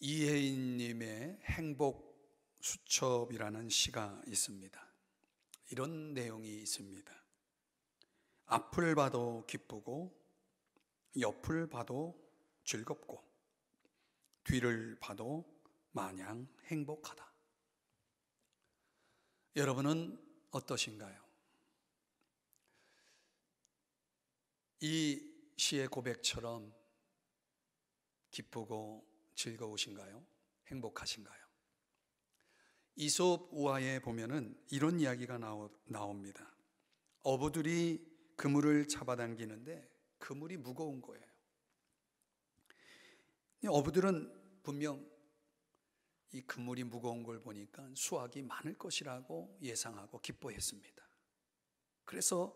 이혜인님의 행복 수첩이라는 시가 있습니다. 이런 내용이 있습니다. 앞을 봐도 기쁘고 옆을 봐도 즐겁고 뒤를 봐도 마냥 행복하다. 여러분은 어떠신가요? 이 시의 고백처럼 기쁘고 즐거우신가요? 행복하신가요? 이솝 우화에 보면은 이런 이야기가 나옵니다. 어부들이 그물을 잡아당기는데 그물이 무거운 거예요. 어부들은 분명 이 그물이 무거운 걸 보니까 수확이 많을 것이라고 예상하고 기뻐했습니다. 그래서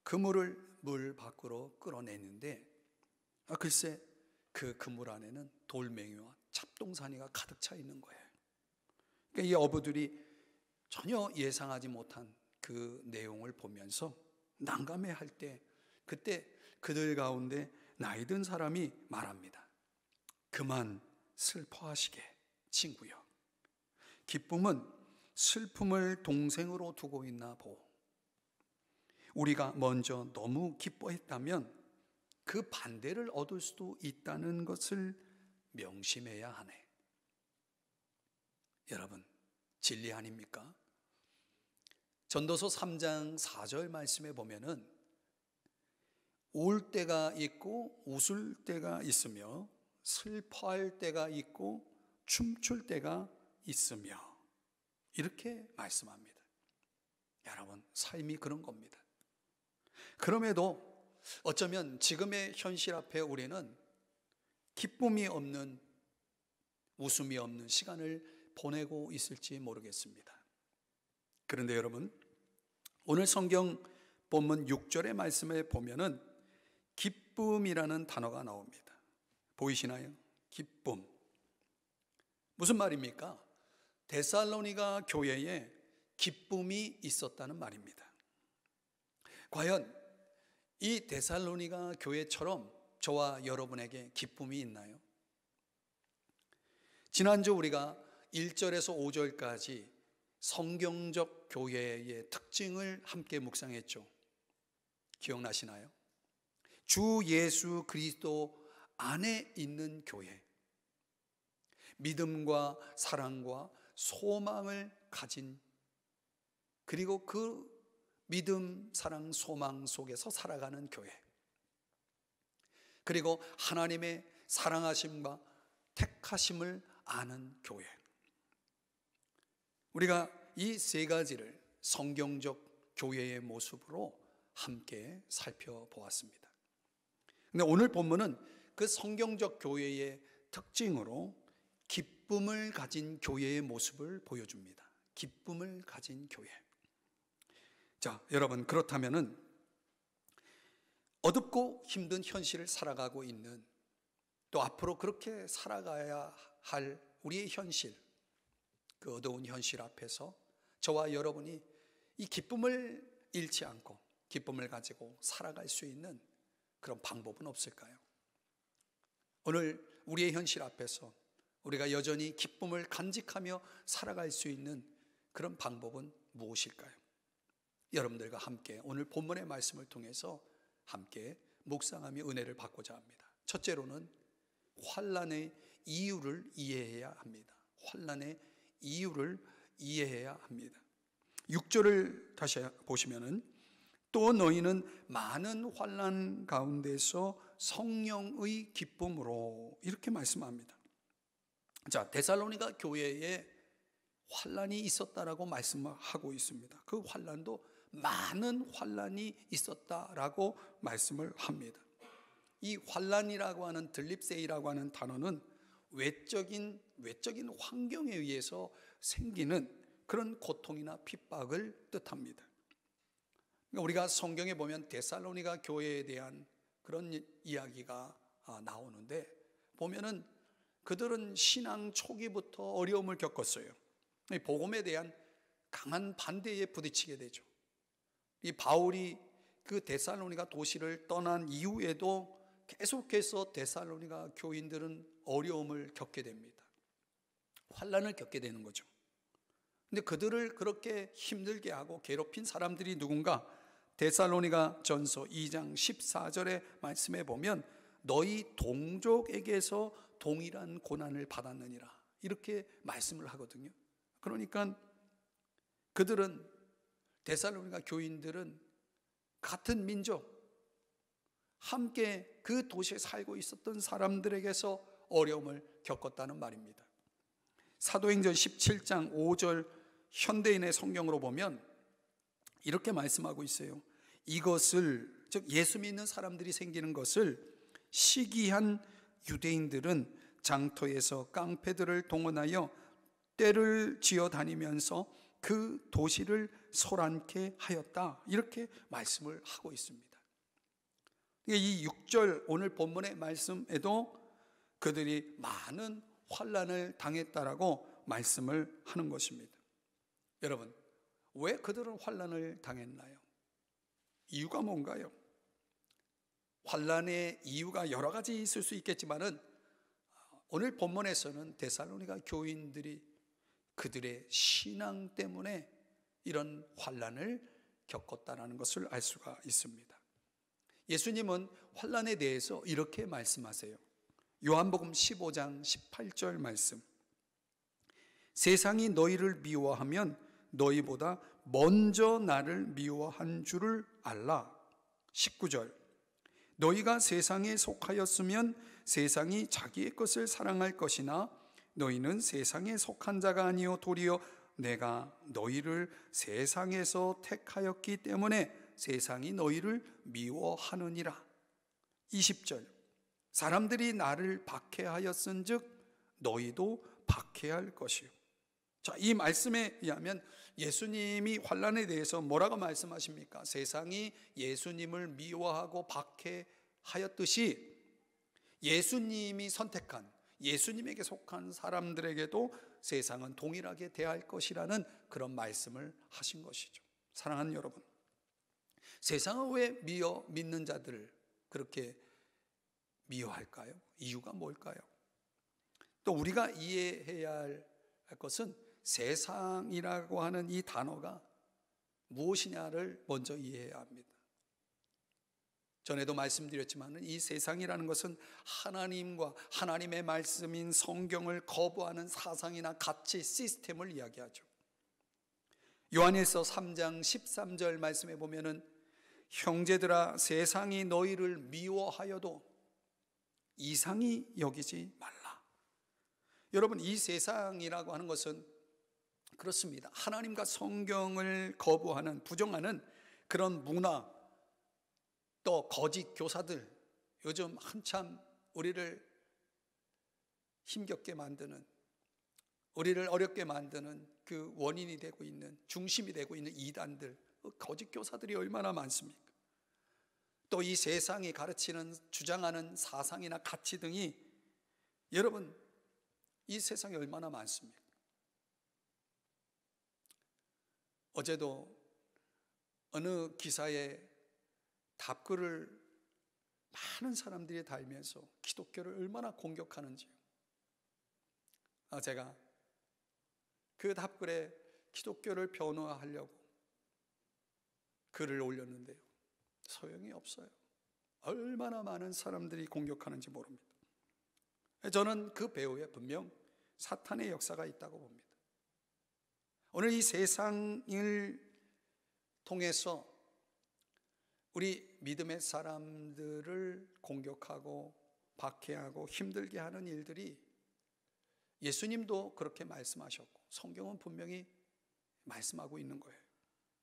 그물을 물 밖으로 끌어내는데 글쎄 그 그물 안에는 돌멩이와 잡동사니가 가득 차 있는 거예요. 그러니까 이 어부들이 전혀 예상하지 못한 그 내용을 보면서 난감해할 때 그때 그들 가운데 나이 든 사람이 말합니다. 그만 슬퍼하시게 친구여. 기쁨은 슬픔을 동생으로 두고 있나 보. 우리가 먼저 너무 기뻐했다면 그 반대를 얻을 수도 있다는 것을 명심해야 하네. 여러분, 진리 아닙니까? 전도서 3장 4절 말씀에 보면은 울 때가 있고 웃을 때가 있으며 슬퍼할 때가 있고 춤출 때가 있으며 이렇게 말씀합니다. 여러분, 삶이 그런 겁니다. 그럼에도 어쩌면 지금의 현실 앞에 우리는 기쁨이 없는, 웃음이 없는 시간을 보내고 있을지 모르겠습니다. 그런데 여러분, 오늘 성경 본문 6절의 말씀에 보면은 기쁨이라는 단어가 나옵니다. 보이시나요? 기쁨. 무슨 말입니까? 데살로니가 교회에 기쁨이 있었다는 말입니다. 과연 이 데살로니가 교회처럼 저와 여러분에게 기쁨이 있나요? 지난주 우리가 1절에서 5절까지 성경적 교회의 특징을 함께 묵상했죠. 기억나시나요? 주 예수 그리스도 안에 있는 교회, 믿음과 사랑과 소망을 가진, 그리고 그 믿음, 사랑, 소망 속에서 살아가는 교회, 그리고 하나님의 사랑하심과 택하심을 아는 교회. 우리가 이 세 가지를 성경적 교회의 모습으로 함께 살펴보았습니다. 근데 오늘 본문은 그 성경적 교회의 특징으로 기쁨을 가진 교회의 모습을 보여줍니다. 기쁨을 가진 교회. 자, 여러분, 그렇다면은 어둡고 힘든 현실을 살아가고 있는, 또 앞으로 그렇게 살아가야 할 우리의 현실, 그 어두운 현실 앞에서 저와 여러분이 이 기쁨을 잃지 않고 기쁨을 가지고 살아갈 수 있는 그런 방법은 없을까요? 오늘 우리의 현실 앞에서 우리가 여전히 기쁨을 간직하며 살아갈 수 있는 그런 방법은 무엇일까요? 여러분들과 함께 오늘 본문의 말씀을 통해서 함께 묵상하며 은혜를 받고자 합니다. 첫째로는 환난의 이유를 이해해야 합니다. 환난의 이유를 이해해야 합니다. 6절을 다시 보시면은 또 너희는 많은 환난 가운데서 성령의 기쁨으로 이렇게 말씀합니다. 자, 데살로니가 교회에 환난이 있었다라고 말씀하고 있습니다. 그 환난도 많은 환난이 있었다라고 말씀을 합니다. 이 환난이라고 하는 들립세이라고 하는 단어는 외적인 환경에 의해서 생기는 그런 고통이나 핍박을 뜻합니다. 그러니까 우리가 성경에 보면 데살로니가 교회에 대한 그런 이야기가 나오는데 보면은 그들은 신앙 초기부터 어려움을 겪었어요. 복음에 대한 강한 반대에 부딪히게 되죠. 이 바울이 그 데살로니가 도시를 떠난 이후에도 계속해서 데살로니가 교인들은 어려움을 겪게 됩니다. 환난을 겪게 되는 거죠. 근데 그들을 그렇게 힘들게 하고 괴롭힌 사람들이 누군가? 데살로니가 전서 2장 14절의 말씀에 보면 너희 동족에게서 동일한 고난을 받았느니라, 이렇게 말씀을 하거든요. 그러니까 그들은, 데살로니가 교인들은 같은 민족, 함께 그 도시에 살고 있었던 사람들에게서 어려움을 겪었다는 말입니다. 사도행전 17장 5절 현대인의 성경으로 보면 이렇게 말씀하고 있어요. 이것을, 즉 예수 믿는 사람들이 생기는 것을 시기한 유대인들은 장터에서 깡패들을 동원하여 떼를 지어 다니면서 그 도시를 소란케 하였다, 이렇게 말씀을 하고 있습니다. 이 6절 오늘 본문의 말씀에도 그들이 많은 환난을 당했다라고 말씀을 하는 것입니다. 여러분, 왜 그들은 환난을 당했나요? 이유가 뭔가요? 환난의 이유가 여러 가지 있을 수 있겠지만은 오늘 본문에서는 데살로니가 교인들이 그들의 신앙 때문에 이런 환난을 겪었다는 것을 알 수가 있습니다. 예수님은 환난에 대해서 이렇게 말씀하세요. 요한복음 15장 18절 말씀. 세상이 너희를 미워하면 너희보다 먼저 나를 미워한 줄을 알라. 19절. 너희가 세상에 속하였으면 세상이 자기의 것을 사랑할 것이나 너희는 세상에 속한 자가 아니요 도리어 내가 너희를 세상에서 택하였기 때문에 세상이 너희를 미워하느니라. 20절. 사람들이 나를 박해하였은즉 너희도 박해할 것이요. 자, 이 말씀에 의하면 예수님이 환난에 대해서 뭐라고 말씀하십니까? 세상이 예수님을 미워하고 박해하였듯이 예수님이 선택한, 예수님에게 속한 사람들에게도 세상은 동일하게 대할 것이라는 그런 말씀을 하신 것이죠. 사랑하는 여러분, 세상은 왜 믿는 자들을 그렇게 미워할까요? 이유가 뭘까요? 또 우리가 이해해야 할 것은 세상이라고 하는 이 단어가 무엇이냐를 먼저 이해해야 합니다. 전에도 말씀드렸지만 이 세상이라는 것은 하나님과 하나님의 말씀인 성경을 거부하는 사상이나 가치 시스템을 이야기하죠. 요한일서 3장 13절 말씀에 보면은 형제들아 세상이 너희를 미워하여도 이상히 여기지 말라. 여러분, 이 세상이라고 하는 것은 그렇습니다. 하나님과 성경을 거부하는, 부정하는 그런 문화, 또 거짓 교사들, 요즘 한참 우리를 힘겹게 만드는, 우리를 어렵게 만드는 그 원인이 되고 있는, 중심이 되고 있는 이단들, 거짓 교사들이 얼마나 많습니까? 또 이 세상이 가르치는, 주장하는 사상이나 가치 등이, 여러분, 이 세상에 얼마나 많습니까? 어제도 어느 기사에 답글을 많은 사람들이 달면서 기독교를 얼마나 공격하는지요. 제가 그 답글에 기독교를 변호하려고 글을 올렸는데요, 소용이 없어요. 얼마나 많은 사람들이 공격하는지 모릅니다. 저는 그 배후에 분명 사탄의 역사가 있다고 봅니다. 오늘 이 세상을 통해서 우리 믿음의 사람들을 공격하고 박해하고 힘들게 하는 일들이, 예수님도 그렇게 말씀하셨고 성경은 분명히 말씀하고 있는 거예요.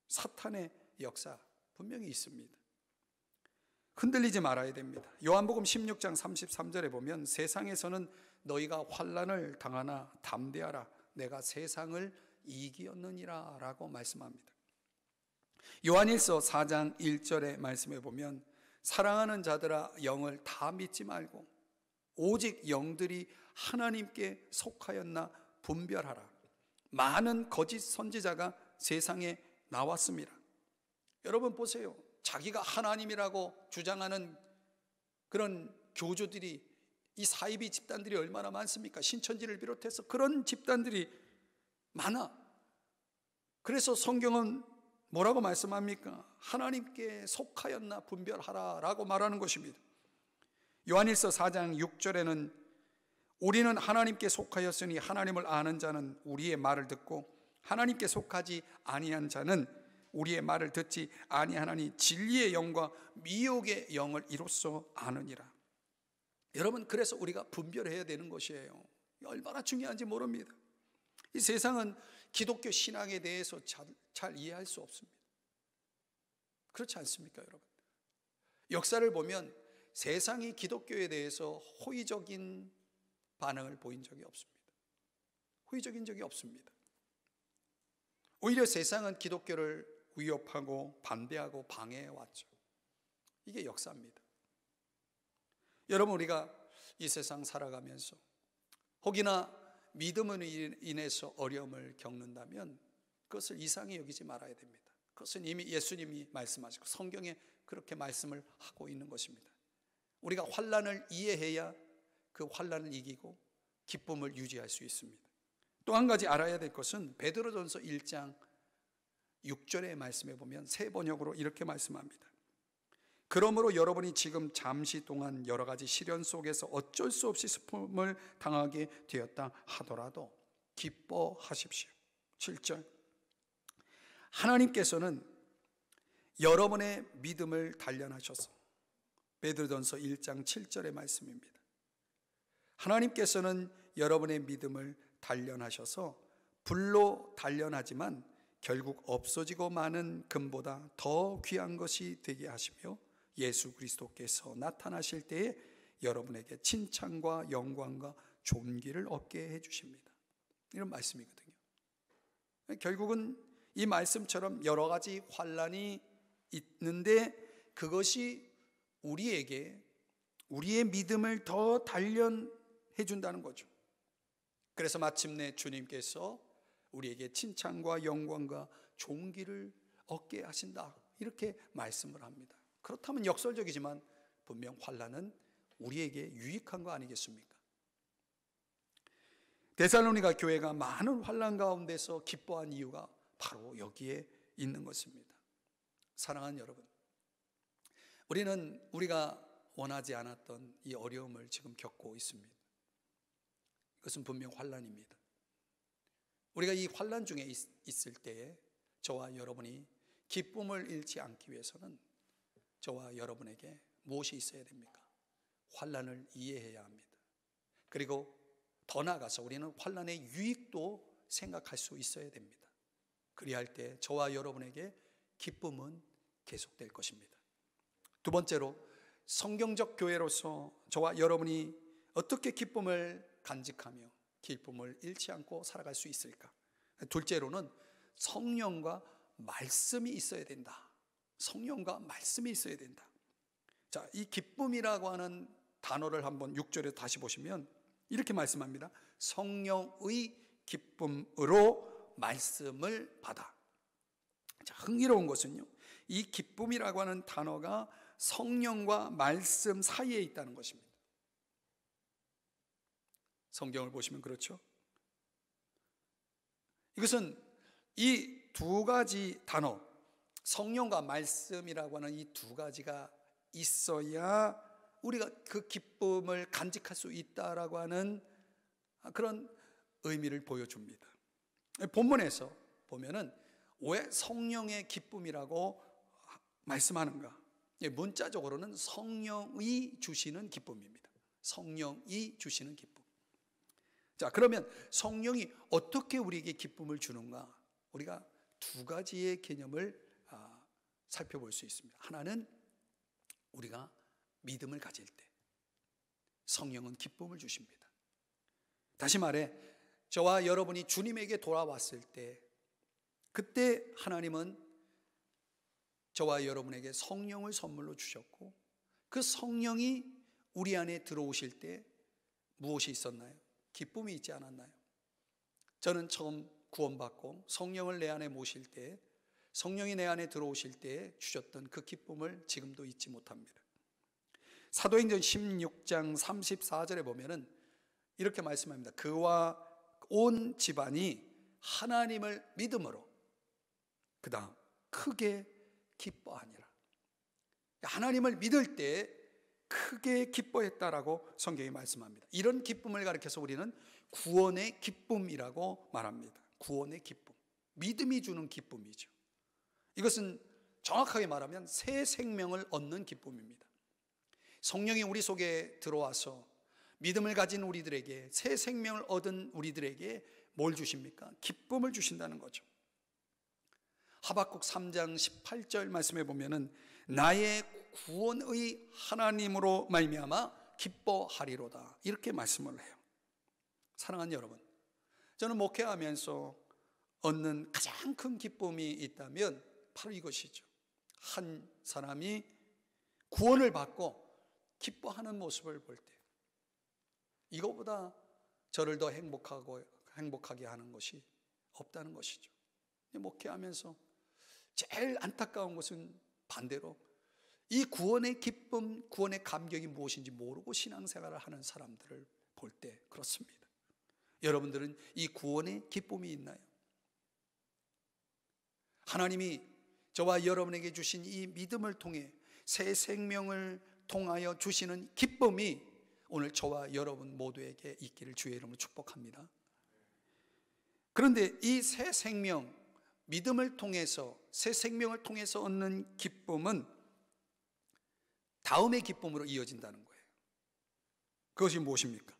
사탄의 역사 분명히 있습니다. 흔들리지 말아야 됩니다. 요한복음 16장 33절에 보면 세상에서는 너희가 환난을 당하나 담대하라 내가 세상을 이기었느니라 라고 말씀합니다. 요한일서 4장 1절의 말씀에 보면 사랑하는 자들아 영을 다 믿지 말고 오직 영들이 하나님께 속하였나 분별하라. 많은 거짓 선지자가 세상에 나왔습니다. 여러분 보세요. 자기가 하나님이라고 주장하는 그런 교주들이 이 사이비 집단들이 얼마나 많습니까? 신천지를 비롯해서 그런 집단들이 많아. 그래서 성경은 뭐라고 말씀합니까? 하나님께 속하였나 분별하라 라고 말하는 것입니다. 요한일서 4장 6절에는 우리는 하나님께 속하였으니 하나님을 아는 자는 우리의 말을 듣고 하나님께 속하지 아니한 자는 우리의 말을 듣지 아니하나니 진리의 영과 미혹의 영을 이로써 아느니라. 여러분, 그래서 우리가 분별해야 되는 것이에요. 얼마나 중요한지 모릅니다. 이 세상은 기독교 신앙에 대해서 잘 이해할 수 없습니다. 그렇지 않습니까, 여러분? 역사를 보면 세상이 기독교에 대해서 호의적인 반응을 보인 적이 없습니다. 호의적인 적이 없습니다. 오히려 세상은 기독교를 위협하고 반대하고 방해해 왔죠. 이게 역사입니다. 여러분, 우리가 이 세상 살아가면서 혹이나 믿음으로 인해서 어려움을 겪는다면 그것을 이상히 여기지 말아야 됩니다. 그것은 이미 예수님이 말씀하시고 성경에 그렇게 말씀을 하고 있는 것입니다. 우리가 환난을 이해해야 그 환난을 이기고 기쁨을 유지할 수 있습니다. 또 한 가지 알아야 될 것은 베드로전서 1장 6절의 말씀에 보면 새 번역으로 이렇게 말씀합니다. 그러므로 여러분이 지금 잠시 동안 여러 가지 시련 속에서 어쩔 수 없이 슬픔을 당하게 되었다 하더라도 기뻐하십시오. 7절, 하나님께서는 여러분의 믿음을 단련하셔서, 베드로전서 1장 7절의 말씀입니다. 하나님께서는 여러분의 믿음을 단련하셔서 불로 단련하지만 결국 없어지고 마는 금보다 더 귀한 것이 되게 하시며 예수 그리스도께서 나타나실 때에 여러분에게 칭찬과 영광과 존귀를 얻게 해주십니다. 이런 말씀이거든요. 결국은 이 말씀처럼 여러 가지 환난이 있는데 그것이 우리에게 우리의 믿음을 더 단련해 준다는 거죠. 그래서 마침내 주님께서 우리에게 칭찬과 영광과 존귀를 얻게 하신다, 이렇게 말씀을 합니다. 그렇다면 역설적이지만 분명 환난은 우리에게 유익한 거 아니겠습니까? 데살로니가 교회가 많은 환난 가운데서 기뻐한 이유가 바로 여기에 있는 것입니다. 사랑하는 여러분, 우리는 우리가 원하지 않았던 이 어려움을 지금 겪고 있습니다. 이것은 분명 환난입니다. 우리가 이 환난 중에 있을 때에 저와 여러분이 기쁨을 잃지 않기 위해서는 저와 여러분에게 무엇이 있어야 됩니까? 환난을 이해해야 합니다. 그리고 더 나아가서 우리는 환난의 유익도 생각할 수 있어야 됩니다. 그리할 때 저와 여러분에게 기쁨은 계속될 것입니다. 두 번째로, 성경적 교회로서 저와 여러분이 어떻게 기쁨을 간직하며 기쁨을 잃지 않고 살아갈 수 있을까? 둘째로는 성령과 말씀이 있어야 된다. 성령과 말씀이 있어야 된다. 자, 이 기쁨이라고 하는 단어를 한번 6절에 다시 보시면 이렇게 말씀합니다. 성령의 기쁨으로 말씀을 받아. 자, 흥미로운 것은요, 이 기쁨이라고 하는 단어가 성령과 말씀 사이에 있다는 것입니다. 성경을 보시면 그렇죠. 이것은 이 두 가지 단어, 성령과 말씀이라고 하는 이 두 가지가 있어야 우리가 그 기쁨을 간직할 수 있다라고 하는 그런 의미를 보여줍니다. 본문에서 보면은 왜 성령의 기쁨이라고 말씀하는가? 문자적으로는 성령이 주시는 기쁨입니다. 성령이 주시는 기쁨. 자, 그러면 성령이 어떻게 우리에게 기쁨을 주는가? 우리가 두 가지의 개념을 살펴볼 수 있습니다. 하나는 우리가 믿음을 가질 때 성령은 기쁨을 주십니다. 다시 말해, 저와 여러분이 주님에게 돌아왔을 때 그때 하나님은 저와 여러분에게 성령을 선물로 주셨고 그 성령이 우리 안에 들어오실 때 무엇이 있었나요? 기쁨이 있지 않았나요? 저는 처음 구원받고 성령을 내 안에 모실 때, 성령이 내 안에 들어오실 때 주셨던 그 기쁨을 지금도 잊지 못합니다. 사도행전 16장 34절에 보면은 이렇게 말씀합니다. 그와 온 집안이 하나님을 믿음으로 그 다음 크게 기뻐하니라. 하나님을 믿을 때 크게 기뻐했다라고 성경이 말씀합니다. 이런 기쁨을 가리켜서 우리는 구원의 기쁨이라고 말합니다. 구원의 기쁨, 믿음이 주는 기쁨이죠. 이것은 정확하게 말하면 새 생명을 얻는 기쁨입니다. 성령이 우리 속에 들어와서 믿음을 가진 우리들에게, 새 생명을 얻은 우리들에게 뭘 주십니까? 기쁨을 주신다는 거죠. 하박국 3장 18절 말씀에 보면은 나의 구원의 하나님으로 말미암아 기뻐하리로다, 이렇게 말씀을 해요. 사랑하는 여러분, 저는 목회하면서 얻는 가장 큰 기쁨이 있다면 바로 이것이죠. 한 사람이 구원을 받고 기뻐하는 모습을 볼 때, 이거보다 저를 더 행복하게 하는 것이 없다는 것이죠. 목회하면서 제일 안타까운 것은 반대로 이 구원의 기쁨, 구원의 감격이 무엇인지 모르고 신앙생활을 하는 사람들을 볼 때 그렇습니다. 여러분들은 이 구원의 기쁨이 있나요? 하나님이 저와 여러분에게 주신 이 믿음을 통해 새 생명을 통하여 주시는 기쁨이 오늘 저와 여러분 모두에게 있기를 주의 이름으로 축복합니다. 그런데 이 새 생명, 믿음을 통해서, 새 생명을 통해서 얻는 기쁨은 다음의 기쁨으로 이어진다는 거예요. 그것이 무엇입니까?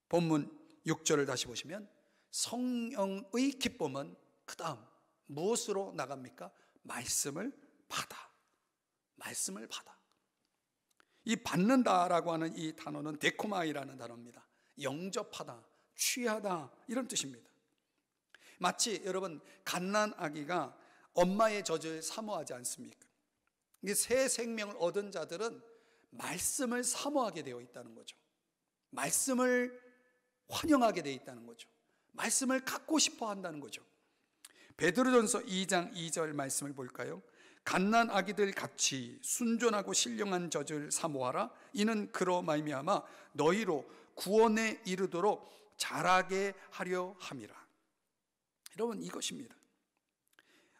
본문 6절을 다시 보시면 성령의 기쁨은 그 다음 무엇으로 나갑니까? 말씀을 받아. 말씀을 받아. 이 받는다라고 하는 이 단어는 데코마이라는 단어입니다. 영접하다, 취하다, 이런 뜻입니다. 마치 여러분 갓난 아기가 엄마의 젖을 사모하지 않습니까? 새 생명을 얻은 자들은 말씀을 사모하게 되어 있다는 거죠. 말씀을 환영하게 되어 있다는 거죠. 말씀을 갖고 싶어 한다는 거죠. 베드로전서 2장 2절 말씀을 볼까요? 갓난 아기들 같이 순전하고 신령한 젖을 사모하라. 이는 그로 말미암아 너희로 구원에 이르도록 자라게 하려 함이라. 여러분, 이것입니다.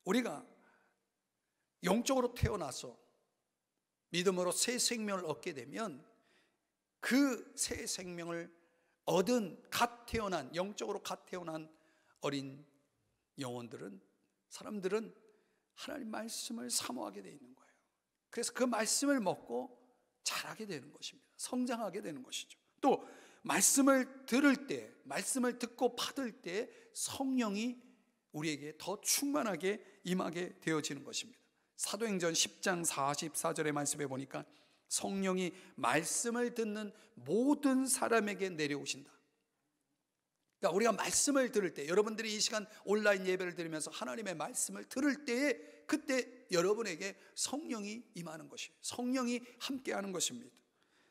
우리가 영적으로 태어나서 믿음으로 새 생명을 얻게 되면 그 새 생명을 얻은 영적으로 갓 태어난 어린 영혼들은, 사람들은 하나님 말씀을 사모하게 되어 있는 거예요. 그래서 그 말씀을 먹고 자라게 되는 것입니다. 성장하게 되는 것이죠. 또 말씀을 들을 때, 말씀을 듣고 받을 때 성령이 우리에게 더 충만하게 임하게 되어지는 것입니다. 사도행전 10장 44절의 말씀에 보니까 성령이 말씀을 듣는 모든 사람에게 내려오신다. 그러니까 우리가 말씀을 들을 때, 여러분들이 이 시간 온라인 예배를 드리면서 하나님의 말씀을 들을 때에 그때 여러분에게 성령이 임하는 것이에요. 성령이 함께하는 것입니다.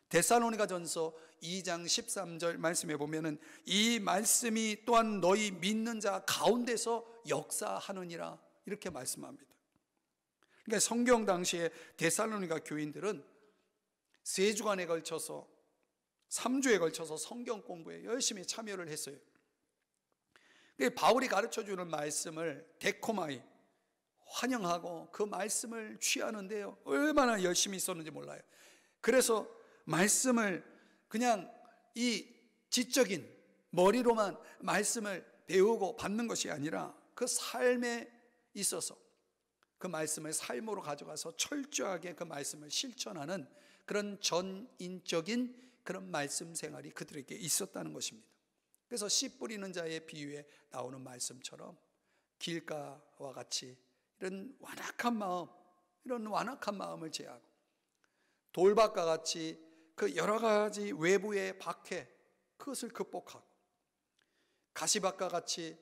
데살로니가전서 2장 13절 말씀에 보면은 이 말씀이 또한 너희 믿는 자 가운데서 역사하느니라, 이렇게 말씀합니다. 그러니까 성경 당시에 데살로니가 교인들은 3주간에 걸쳐서 3주에 걸쳐서 성경 공부에 열심히 참여를 했어요. 바울이 가르쳐주는 말씀을 데코마이, 환영하고 그 말씀을 취하는데요, 얼마나 열심히 있었는지 몰라요. 그래서 말씀을 그냥 이 지적인 머리로만 말씀을 배우고 받는 것이 아니라 그 삶에 있어서 그 말씀을 삶으로 가져가서 철저하게 그 말씀을 실천하는 그런 전인적인 그런 말씀 생활이 그들에게 있었다는 것입니다. 그래서 씨 뿌리는 자의 비유에 나오는 말씀처럼 길가와 같이 이런 완악한 마음을 제하고, 돌밭과 같이 그 여러 가지 외부의 박해, 그것을 극복하고, 가시밭과 같이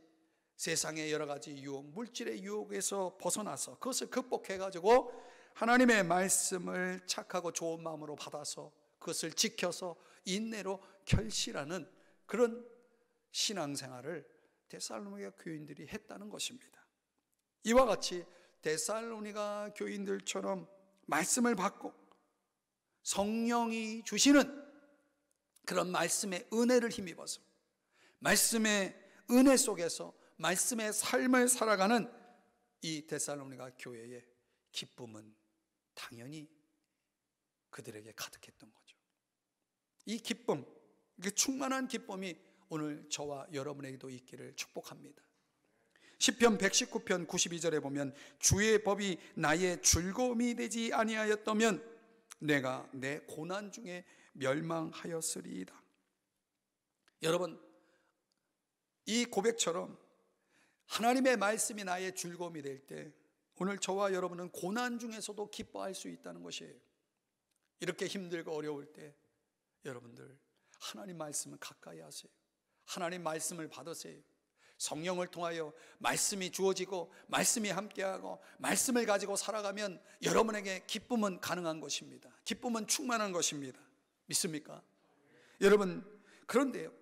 세상의 여러 가지 유혹, 물질의 유혹에서 벗어나서 그것을 극복해가지고 하나님의 말씀을 착하고 좋은 마음으로 받아서 그것을 지켜서 인내로 결실하는 그런 신앙생활을 데살로니가 교인들이 했다는 것입니다. 이와 같이 데살로니가 교인들처럼 말씀을 받고 성령이 주시는 그런 말씀의 은혜를 힘입어서 말씀의 은혜 속에서 말씀의 삶을 살아가는 이 데살로니가 교회의 기쁨은 당연히 그들에게 가득했던 거죠. 이 기쁨, 그 충만한 기쁨이 오늘 저와 여러분에게도 있기를 축복합니다. 시편 119편 92절에 보면 주의 법이 나의 즐거움이 되지 아니하였다면 내가 내 고난 중에 멸망하였으리이다. 여러분, 이 고백처럼 하나님의 말씀이 나의 즐거움이 될 때 오늘 저와 여러분은 고난 중에서도 기뻐할 수 있다는 것이에요. 이렇게 힘들고 어려울 때 여러분들 하나님 말씀을 가까이 하세요. 하나님 말씀을 받으세요. 성령을 통하여 말씀이 주어지고 말씀이 함께하고 말씀을 가지고 살아가면 여러분에게 기쁨은 가능한 것입니다. 기쁨은 충만한 것입니다. 믿습니까? 여러분, 그런데요,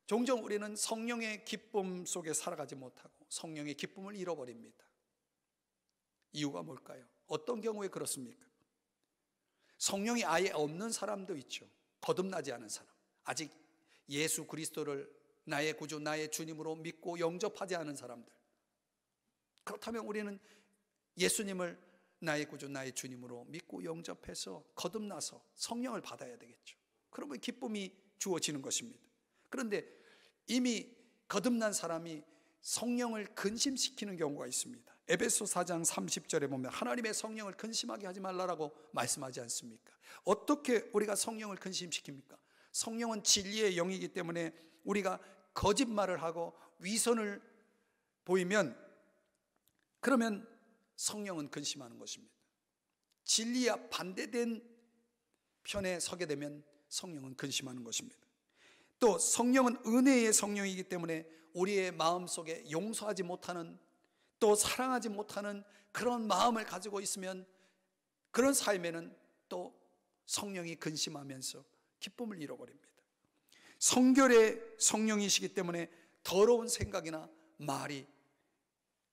종종 우리는 성령의 기쁨 속에 살아가지 못하고 성령의 기쁨을 잃어버립니다. 이유가 뭘까요? 어떤 경우에 그렇습니까? 성령이 아예 없는 사람도 있죠. 거듭나지 않은 사람, 아직 예수 그리스도를 나의 구주, 나의 주님으로 믿고 영접하지 않은 사람들. 그렇다면 우리는 예수님을 나의 구주, 나의 주님으로 믿고 영접해서 거듭나서 성령을 받아야 되겠죠. 그러면 기쁨이 주어지는 것입니다. 그런데 이미 거듭난 사람이 성령을 근심시키는 경우가 있습니다. 에베소 4장 30절에 보면 하나님의 성령을 근심하게 하지 말라라고 말씀하지 않습니까? 어떻게 우리가 성령을 근심시킵니까? 성령은 진리의 영이기 때문에 우리가 거짓말을 하고 위선을 보이면 그러면 성령은 근심하는 것입니다. 진리와 반대된 편에 서게 되면 성령은 근심하는 것입니다. 또 성령은 은혜의 성령이기 때문에 우리의 마음속에 용서하지 못하는, 또 사랑하지 못하는 그런 마음을 가지고 있으면 그런 삶에는 또 성령이 근심하면서 기쁨을 잃어버립니다. 성결의 성령이시기 때문에 더러운 생각이나 말이,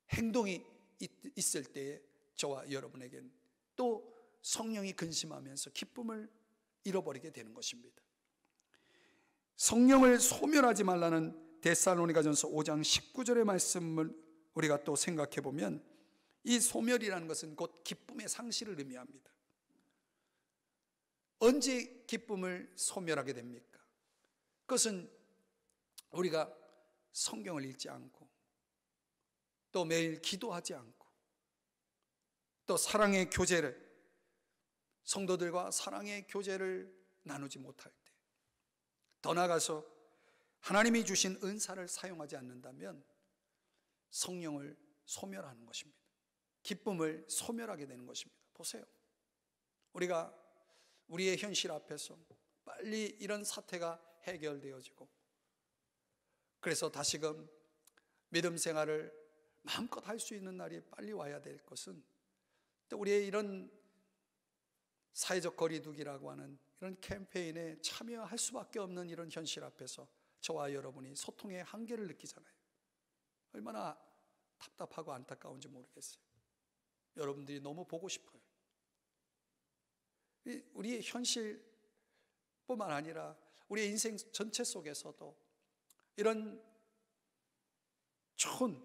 행동이 있을 때에 저와 여러분에겐 또 성령이 근심하면서 기쁨을 잃어버리게 되는 것입니다. 성령을 소멸하지 말라는 데살로니가전서 5장 19절의 말씀을 우리가 또 생각해 보면 이 소멸이라는 것은 곧 기쁨의 상실을 의미합니다. 언제 기쁨을 소멸하게 됩니까? 그것은 우리가 성경을 읽지 않고 또 매일 기도하지 않고 또 사랑의 교제를, 성도들과 사랑의 교제를 나누지 못할 때, 더 나아가서 하나님이 주신 은사를 사용하지 않는다면 성령을 소멸하는 것입니다. 기쁨을 소멸하게 되는 것입니다. 보세요, 우리가 우리의 현실 앞에서 빨리 이런 사태가 해결되어지고 그래서 다시금 믿음 생활을 마음껏 할 수 있는 날이 빨리 와야 될 것은, 또 우리의 이런 사회적 거리두기라고 하는 이런 캠페인에 참여할 수밖에 없는 이런 현실 앞에서 저와 여러분이 소통의 한계를 느끼잖아요. 얼마나 답답하고 안타까운지 모르겠어요. 여러분들이 너무 보고 싶어요. 우리의 현실뿐만 아니라 우리의 인생 전체 속에서도 이런 좋은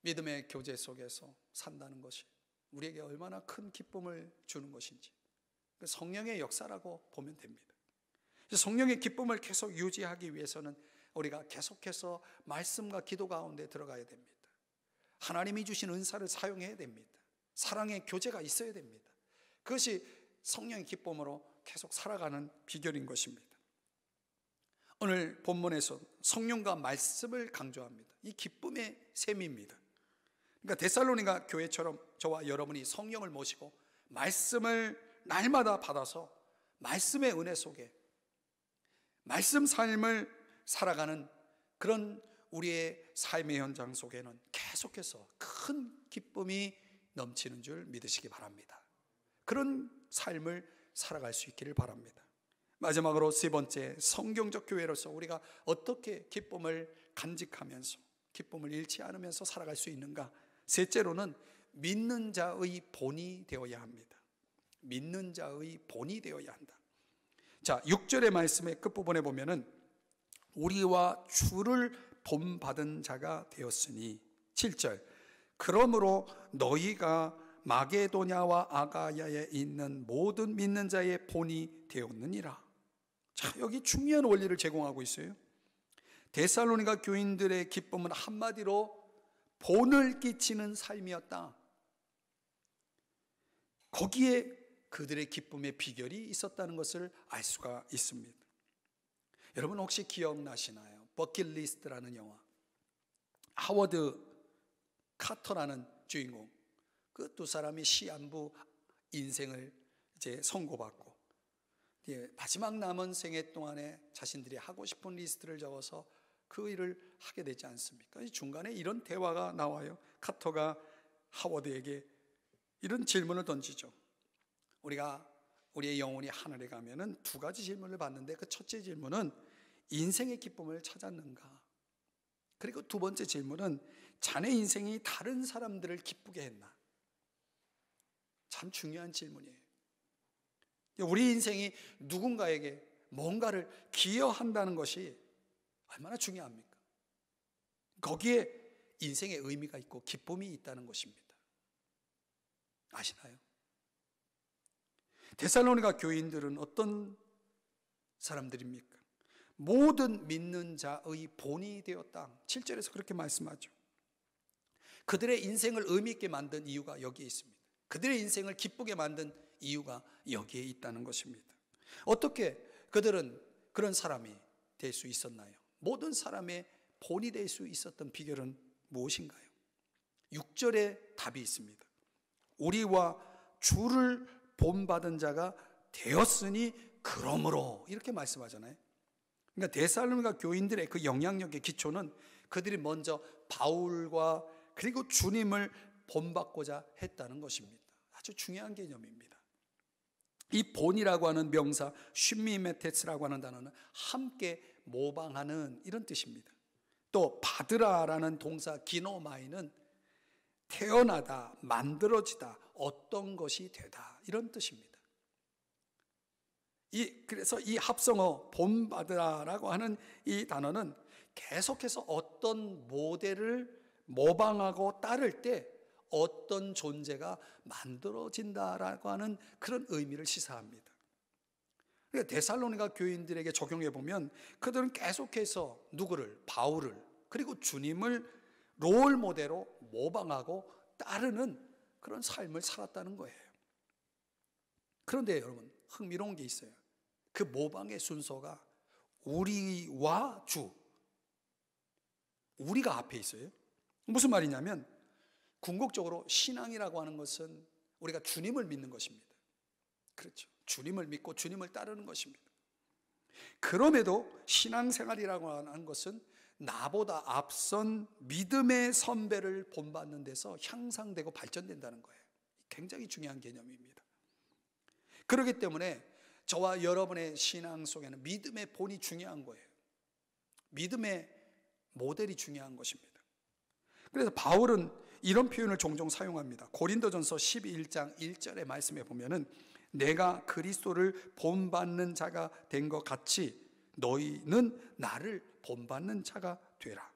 믿음의 교제 속에서 산다는 것이 우리에게 얼마나 큰 기쁨을 주는 것인지, 성령의 역사라고 보면 됩니다. 성령의 기쁨을 계속 유지하기 위해서는 우리가 계속해서 말씀과 기도 가운데 들어가야 됩니다. 하나님이 주신 은사를 사용해야 됩니다. 사랑의 교제가 있어야 됩니다. 그것이 성령의 기쁨으로 계속 살아가는 비결인 것입니다. 오늘 본문에서 성령과 말씀을 강조합니다. 이 기쁨의 셈입니다. 그러니까 데살로니가 교회처럼 저와 여러분이 성령을 모시고 말씀을 날마다 받아서 말씀의 은혜 속에 말씀 삶을 살아가는 그런 우리의 삶의 현장 속에는 계속해서 큰 기쁨이 넘치는 줄 믿으시기 바랍니다. 그런 삶을 살아갈 수 있기를 바랍니다. 마지막으로 세 번째, 성경적 교회로서 우리가 어떻게 기쁨을 간직하면서 기쁨을 잃지 않으면서 살아갈 수 있는가? 셋째로는 믿는 자의 본이 되어야 합니다. 믿는 자의 본이 되어야 한다. 자, 6절의 말씀의 끝부분에 보면은 우리와 주를 본받은 자가 되었으니, 7절, 그러므로 너희가 마게도냐와 아가야에 있는 모든 믿는 자의 본이 되었느니라. 자, 여기 중요한 원리를 제공하고 있어요. 데살로니가 교인들의 기쁨은 한마디로 본을 끼치는 삶이었다. 거기에 그들의 기쁨의 비결이 있었다는 것을 알 수가 있습니다. 여러분 혹시 기억나시나요? 버킷리스트라는 영화. 하워드 카터라는 주인공, 그 두 사람이 시한부 인생을 이제 선고받고 마지막 남은 생애 동안에 자신들이 하고 싶은 리스트를 적어서 그 일을 하게 되지 않습니까? 중간에 이런 대화가 나와요. 카터가 하워드에게 이런 질문을 던지죠. 우리가 우리의 영혼이 하늘에 가면은 두 가지 질문을 받는데, 그 첫째 질문은 인생의 기쁨을 찾았는가? 그리고 두 번째 질문은 자네 인생이 다른 사람들을 기쁘게 했나? 참 중요한 질문이에요. 우리 인생이 누군가에게 뭔가를 기여한다는 것이 얼마나 중요합니까? 거기에 인생의 의미가 있고 기쁨이 있다는 것입니다. 아시나요? 데살로니가 교인들은 어떤 사람들입니까? 모든 믿는 자의 본이 되었다. 7절에서 그렇게 말씀하죠. 그들의 인생을 의미 있게 만든 이유가 여기에 있습니다. 그들의 인생을 기쁘게 만든 이유가 여기에 있다는 것입니다. 어떻게 그들은 그런 사람이 될 수 있었나요? 모든 사람의 본이 될 수 있었던 비결은 무엇인가요? 6절에 답이 있습니다. 우리와 주를 본받은 자가 되었으니 그러므로, 이렇게 말씀하잖아요. 그러니까 데살로니가 교인들의 그 영향력의 기초는 그들이 먼저 바울과 그리고 주님을 본받고자 했다는 것입니다. 아주 중요한 개념입니다. 이 본이라고 하는 명사 슈미메테스라고 하는 단어는 함께 모방하는 이런 뜻입니다. 또 받으라라는 동사 기노마이는 태어나다, 만들어지다, 어떤 것이 되다, 이런 뜻입니다. 그래서 이 합성어 본받으라라고 하는 이 단어는 계속해서 어떤 모델을 모방하고 따를 때 어떤 존재가 만들어진다라고 하는 그런 의미를 시사합니다. 그러니까 데살로니가 교인들에게 적용해 보면 그들은 계속해서 누구를? 바울을, 그리고 주님을 롤 모델로 모방하고 따르는 그런 삶을 살았다는 거예요. 그런데 여러분, 흥미로운 게 있어요. 그 모방의 순서가 우리와 주, 우리가 앞에 있어요. 무슨 말이냐면 궁극적으로 신앙이라고 하는 것은 우리가 주님을 믿는 것입니다. 그렇죠. 주님을 믿고 주님을 따르는 것입니다. 그럼에도 신앙생활이라고 하는 것은 나보다 앞선 믿음의 선배를 본받는 데서 향상되고 발전된다는 거예요. 굉장히 중요한 개념입니다. 그렇기 때문에 저와 여러분의 신앙 속에는 믿음의 본이 중요한 거예요. 믿음의 모델이 중요한 것입니다. 그래서 바울은 이런 표현을 종종 사용합니다. 고린도전서 11장 1절의 말씀에 보면은 내가 그리스도를 본받는 자가 된 것 같이 너희는 나를 본받는 자가 되라.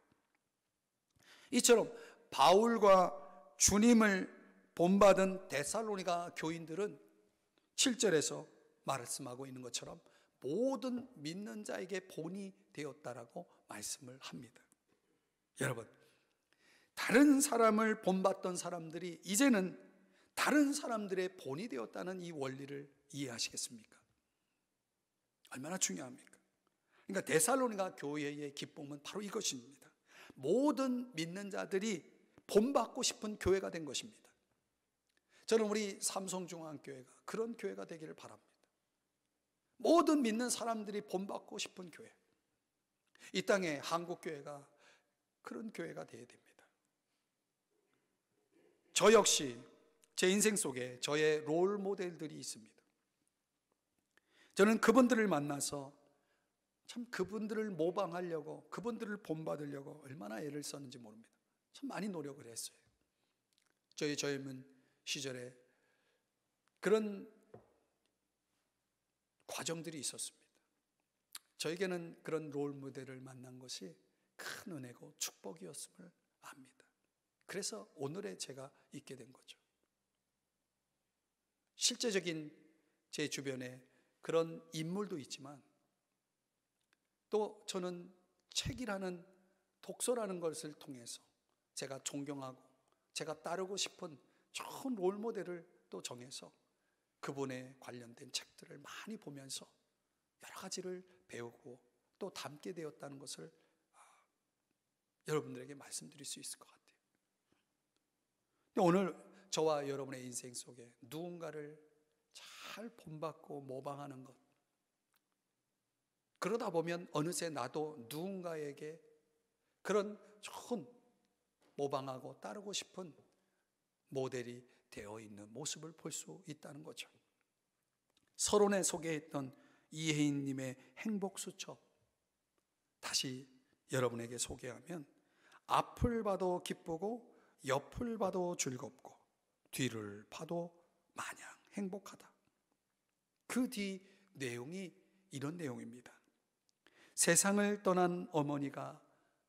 이처럼 바울과 주님을 본받은 데살로니가 교인들은 7절에서 말씀하고 있는 것처럼 모든 믿는 자에게 본이 되었다라고 말씀을 합니다. 여러분, 다른 사람을 본받던 사람들이 이제는 다른 사람들의 본이 되었다는 이 원리를 이해하시겠습니까? 얼마나 중요합니까? 그러니까 데살로니가 교회의 기쁨은 바로 이것입니다. 모든 믿는 자들이 본받고 싶은 교회가 된 것입니다. 저는 우리 삼성중앙교회가 그런 교회가 되기를 바랍니다. 모든 믿는 사람들이 본받고 싶은 교회, 이 땅에 한국교회가 그런 교회가 되어야 됩니다. 저 역시 제 인생 속에 저의 롤 모델들이 있습니다. 저는 그분들을 만나서 참 그분들을 모방하려고, 그분들을 본받으려고 얼마나 애를 썼는지 모릅니다. 참 많이 노력을 했어요. 저희 젊은 시절에 그런 과정들이 있었습니다. 저에게는 그런 롤 모델을 만난 것이 큰 은혜고 축복이었음을 압니다. 그래서 오늘의 제가 있게 된 거죠. 실제적인 제 주변에 그런 인물도 있지만 또 저는 책이라는 독서라는 것을 통해서 제가 존경하고 제가 따르고 싶은 좋은 롤 모델을 또 정해서 그분에 관련된 책들을 많이 보면서 여러 가지를 배우고 또 담게 되었다는 것을 여러분들에게 말씀드릴 수 있을 것 같아요. 오늘 저와 여러분의 인생 속에 누군가를 잘 본받고 모방하는 것, 그러다 보면 어느새 나도 누군가에게 그런 좋은 모방하고 따르고 싶은 모델이 되어 있는 모습을 볼 수 있다는 거죠. 서론에 소개했던 이혜인님의 행복수첩, 다시 여러분에게 소개하면 앞을 봐도 기쁘고 옆을 봐도 즐겁고 뒤를 봐도 마냥 행복하다. 그 뒤 내용이 이런 내용입니다. 세상을 떠난 어머니가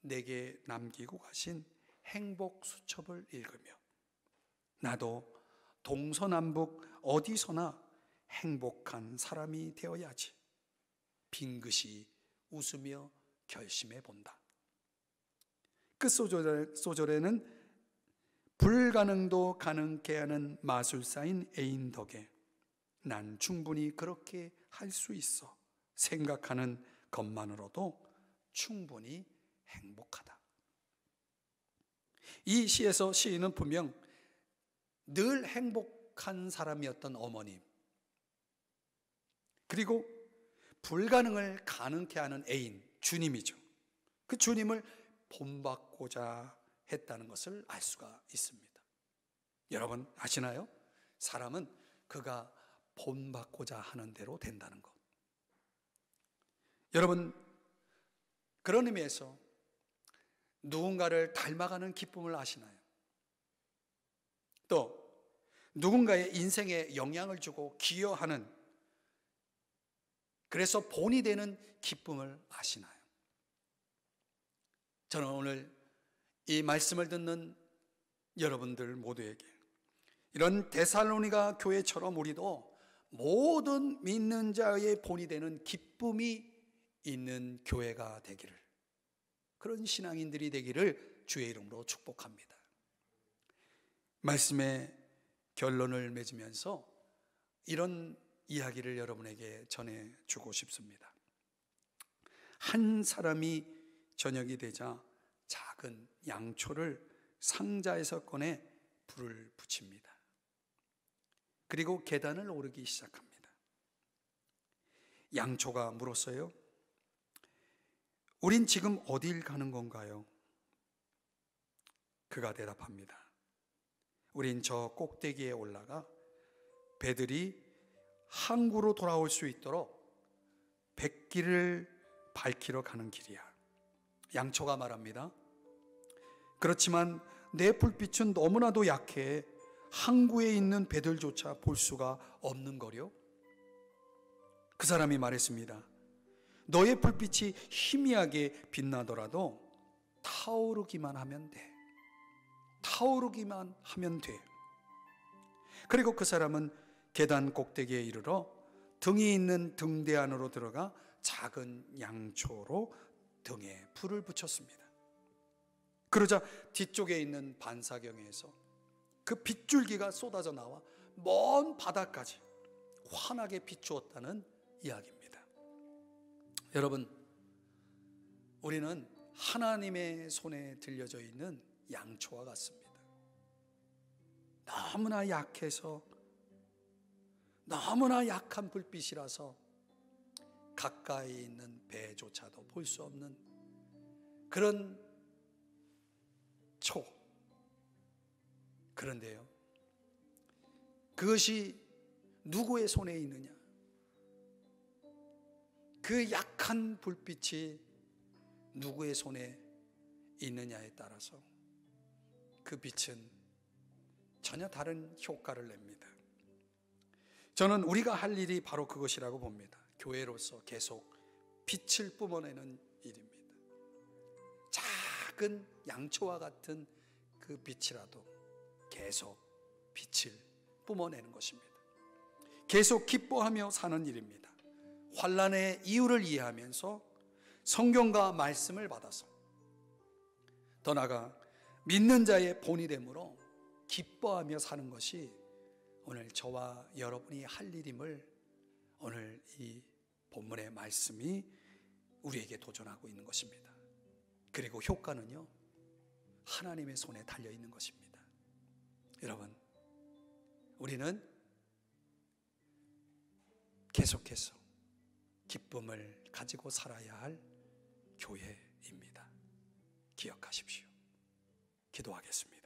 내게 남기고 가신 행복수첩을 읽으며 나도 동서남북 어디서나 행복한 사람이 되어야지 빙긋이 웃으며 결심해 본다. 끝 소절에는 불가능도 가능케 하는 마술사인 애인 덕에 난 충분히 그렇게 할 수 있어 생각하는 것만으로도 충분히 행복하다. 이 시에서 시인은 분명 늘 행복한 사람이었던 어머님, 그리고 불가능을 가능케 하는 애인, 주님이죠. 그 주님을 본받고자 했다는 것을 알 수가 있습니다. 여러분 아시나요? 사람은 그가 본받고자 하는 대로 된다는 것. 여러분, 그런 의미에서 누군가를 닮아가는 기쁨을 아시나요? 또 누군가의 인생에 영향을 주고 기여하는, 그래서 본이 되는 기쁨을 아시나요? 저는 오늘 이 말씀을 듣는 여러분들 모두에게 이런 데살로니가 교회처럼 우리도 모든 믿는 자의 본이 되는 기쁨이 있는 교회가 되기를, 그런 신앙인들이 되기를 주의 이름으로 축복합니다. 말씀의 결론을 맺으면서 이런 이야기를 여러분에게 전해주고 싶습니다. 한 사람이 저녁이 되자 작은 양초를 상자에서 꺼내 불을 붙입니다. 그리고 계단을 오르기 시작합니다. 양초가 물었어요. 우린 지금 어딜 가는 건가요? 그가 대답합니다. 우린 저 꼭대기에 올라가 배들이 항구로 돌아올 수 있도록 백길을 밝히러 가는 길이야. 양초가 말합니다. 그렇지만 내 불빛은 너무나도 약해 항구에 있는 배들조차 볼 수가 없는 거려. 그 사람이 말했습니다. 너의 불빛이 희미하게 빛나더라도 타오르기만 하면 돼. 타오르기만 하면 돼. 그리고 그 사람은 계단 꼭대기에 이르러 등이 있는 등대 안으로 들어가 작은 양초로 등에 불을 붙였습니다. 그러자 뒤쪽에 있는 반사경에서 그 빗줄기가 쏟아져 나와 먼 바다까지 환하게 비추었다는 이야기입니다. 여러분, 우리는 하나님의 손에 들려져 있는 양초와 같습니다. 너무나 약해서, 너무나 약한 불빛이라서 가까이 있는 배조차도 볼 수 없는 그런 초. 그런데요, 그것이 누구의 손에 있느냐? 그 약한 불빛이 누구의 손에 있느냐에 따라서 그 빛은 전혀 다른 효과를 냅니다. 저는 우리가 할 일이 바로 그것이라고 봅니다. 교회로서 계속 빛을 뿜어내는 일입니다. 작은 양초와 같은 그 빛이라도 계속 빛을 뿜어내는 것입니다. 계속 기뻐하며 사는 일입니다. 환난의 이유를 이해하면서 성경과 말씀을 받아서 더 나아가 믿는 자의 본이 되므로 기뻐하며 사는 것이 오늘 저와 여러분이 할 일임을 오늘 이 본문의 말씀이 우리에게 도전하고 있는 것입니다. 그리고 효과는요, 하나님의 손에 달려 있는 것입니다. 여러분, 우리는 계속해서 기쁨을 가지고 살아야 할 교회입니다. 기억하십시오. 기도하겠습니다.